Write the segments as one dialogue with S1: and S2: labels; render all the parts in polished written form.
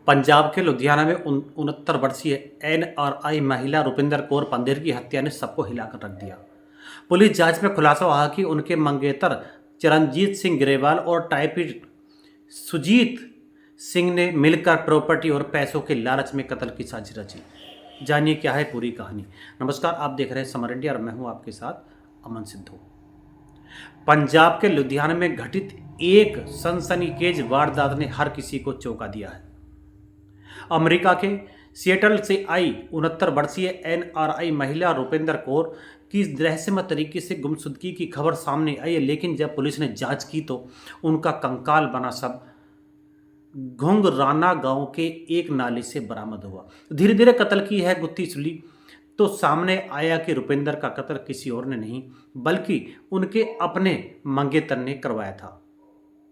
S1: पंजाब के लुधियाना में 69 वर्षीय एनआरआई महिला रुपिंदर कौर पंधेर की हत्या ने सबको हिलाकर रख दिया। पुलिस जांच में खुलासा हुआ कि उनके मंगेतर चरणजीत सिंह ग्रेवाल और टाइपिस्ट सुजीत सिंह ने मिलकर प्रॉपर्टी और पैसों के लालच में कत्ल की साजिश रची। जानिए क्या है पूरी कहानी। नमस्कार, आप देख रहे हैं समर इंडिया और मैं हूं आपके साथ अमन सिद्धू। पंजाब के लुधियाना में घटित एक सनसनीखेज वारदात ने हर किसी को चौंका दिया है। अमेरिका के सिएटल से आई 69 वर्षीय एनआरआई महिला रुपिंदर कौर की रहस्यमय तरीके से गुमशुदगी की खबर सामने आई है, लेकिन जब पुलिस ने जांच की तो उनका कंकाल बना सब घुंगराना गांव के एक नाले से बरामद हुआ। धीरे धीरे कत्ल की है गुत्थी सुली तो सामने आया कि रुपिंदर का कत्ल किसी और ने नहीं बल्कि उनके अपने मंगेतर ने करवाया था।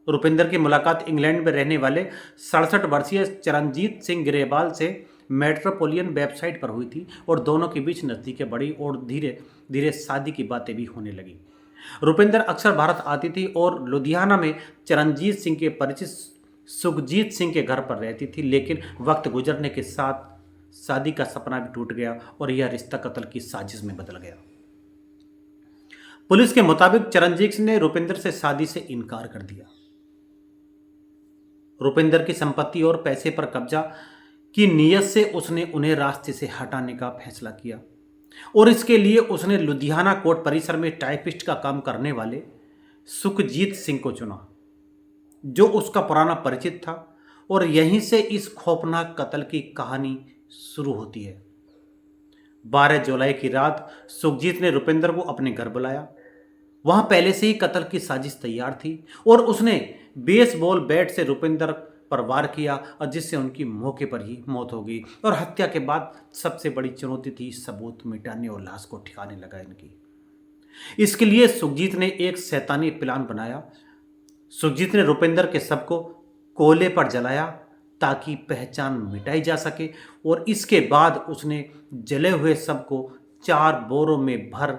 S1: रुपिंदर की मुलाकात इंग्लैंड में रहने वाले 67 वर्षीय चरणजीत सिंह ग्रेवाल से मेट्रोपोलियन वेबसाइट पर हुई थी और दोनों के बीच नज़दीकें बढ़ी और धीरे धीरे शादी की बातें भी होने लगी। रुपिंदर अक्सर भारत आती थी और लुधियाना में चरणजीत सिंह के परिचित सुखजीत सिंह के घर पर रहती थी, लेकिन वक्त गुजरने के साथ शादी का सपना भी टूट गया और यह रिश्ता कत्ल की साजिश में बदल गया। पुलिस के मुताबिक चरणजीत सिंह ने रुपिंदर से शादी से इनकार कर दिया। रुपिंदर की संपत्ति और पैसे पर कब्जा की नीयत से उसने उन्हें रास्ते से हटाने का फैसला किया और इसके लिए उसने लुधियाना कोर्ट परिसर में टाइपिस्ट का काम करने वाले सुखजीत सिंह को चुना, जो उसका पुराना परिचित था, और यहीं से इस खौफनाक कत्ल की कहानी शुरू होती है। 12 जुलाई की रात सुखजीत ने रुपिंदर को अपने घर बुलाया। वहां पहले से ही कत्ल की साजिश तैयार थी और उसने बेसबॉल बैट से रुपिंदर पर वार किया और जिससे उनकी मौके पर ही मौत हो गई। और हत्या के बाद सबसे बड़ी चुनौती थी सबूत मिटाने और लाश को ठिकाने लगा इनकी। इसके लिए सुखजीत ने एक शैतानी प्लान बनाया। सुखजीत ने रुपिंदर के शव को कोयले पर जलाया ताकि पहचान मिटाई जा सके और इसके बाद उसने जले हुए शव को 4 बोरों में भर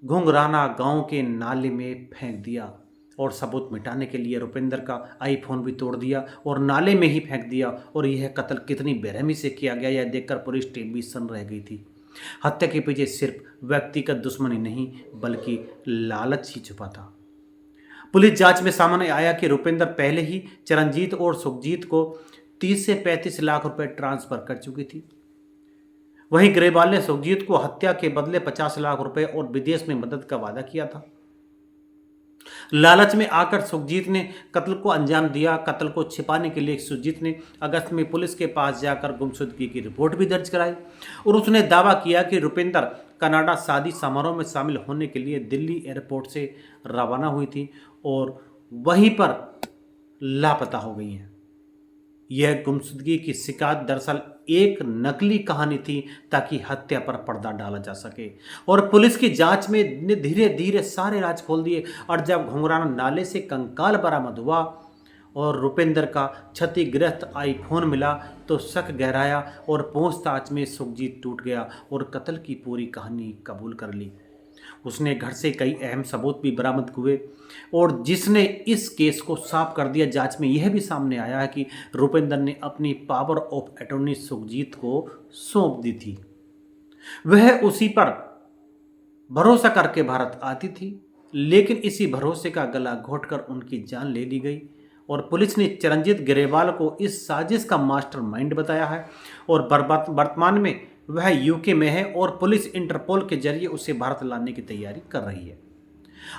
S1: घुंगराना गांव के नाले में फेंक दिया और सबूत मिटाने के लिए रुपिंदर का आईफोन भी तोड़ दिया और नाले में ही फेंक दिया। और यह कत्ल कितनी बेरहमी से किया गया यह देखकर पुलिस टीम भी सन्न रह गई थी। हत्या के पीछे सिर्फ व्यक्तिगत दुश्मनी नहीं बल्कि लालच ही छुपा था। पुलिस जांच में सामने आया कि रुपिंदर पहले ही चरणजीत और सुखजीत को 30 से 35 लाख रुपए ट्रांसफर कर चुकी थी। वहीं ग्रेवाल ने सुखजीत को हत्या के बदले 50 लाख रुपए और विदेश में मदद का वादा किया था। लालच में आकर सुखजीत ने कत्ल को अंजाम दिया। कत्ल को छिपाने के लिए सुखजीत ने अगस्त में पुलिस के पास जाकर गुमशुदगी की रिपोर्ट भी दर्ज कराई और उसने दावा किया कि रुपिंदर कनाडा शादी समारोह में शामिल होने के लिए दिल्ली एयरपोर्ट से रवाना हुई थी और वहीं पर लापता हो गई हैं। यह गुमशुदगी की शिकायत दरअसल एक नकली कहानी थी ताकि हत्या पर पर्दा डाला जा सके और पुलिस की जांच में धीरे धीरे सारे राज खोल दिए। और जब घुंगराना नाले से कंकाल बरामद हुआ और रुपिंदर का क्षतिग्रस्त आईफोन मिला तो शक गहराया और पूछताछ में सुखजीत टूट गया और कत्ल की पूरी कहानी कबूल कर ली। उसने घर से कई अहम सबूत भी बरामद हुए और जिसने इस केस को साफ कर दिया। जांच में यह भी सामने आया है कि रुपिंदर ने अपनी पावर ऑफ अटॉर्नी सुखजीत को सौंप दी थी। वह उसी पर भरोसा करके भारत आती थी, लेकिन इसी भरोसे का गला घोटकर उनकी जान ले ली गई और पुलिस ने चरणजीत ग्रेवाल को इस साजिश का मास्टरमाइंड बताया है और वर्तमान में वह यूके में है और पुलिस इंटरपोल के जरिए उसे भारत लाने की तैयारी कर रही है।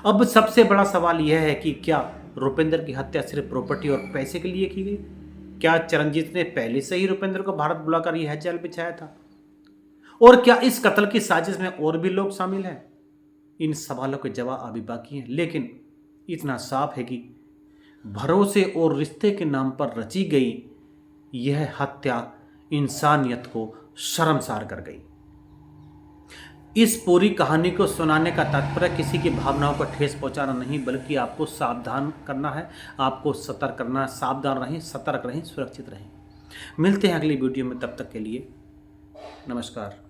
S1: अब सबसे बड़ा सवाल यह है कि क्या रुपिंदर की हत्या सिर्फ प्रॉपर्टी और पैसे के लिए की गई? क्या चरणजीत ने पहले से ही रुपिंदर को भारत बुलाकर यह जाल बिछाया था? और क्या इस कत्ल की साजिश में और भी लोग शामिल हैं? इन सवालों के जवाब अभी बाकी हैं, लेकिन इतना साफ है कि भरोसे और रिश्ते के नाम पर रची गई यह हत्या इंसानियत को शर्मसार कर गई। इस पूरी कहानी को सुनाने का तात्पर्य किसी की भावनाओं को ठेस पहुंचाना नहीं बल्कि आपको सावधान करना है, आपको सतर्क करना है। सावधान रहें, सतर्क रहें, सुरक्षित रहें। मिलते हैं अगली वीडियो में, तब तक के लिए नमस्कार।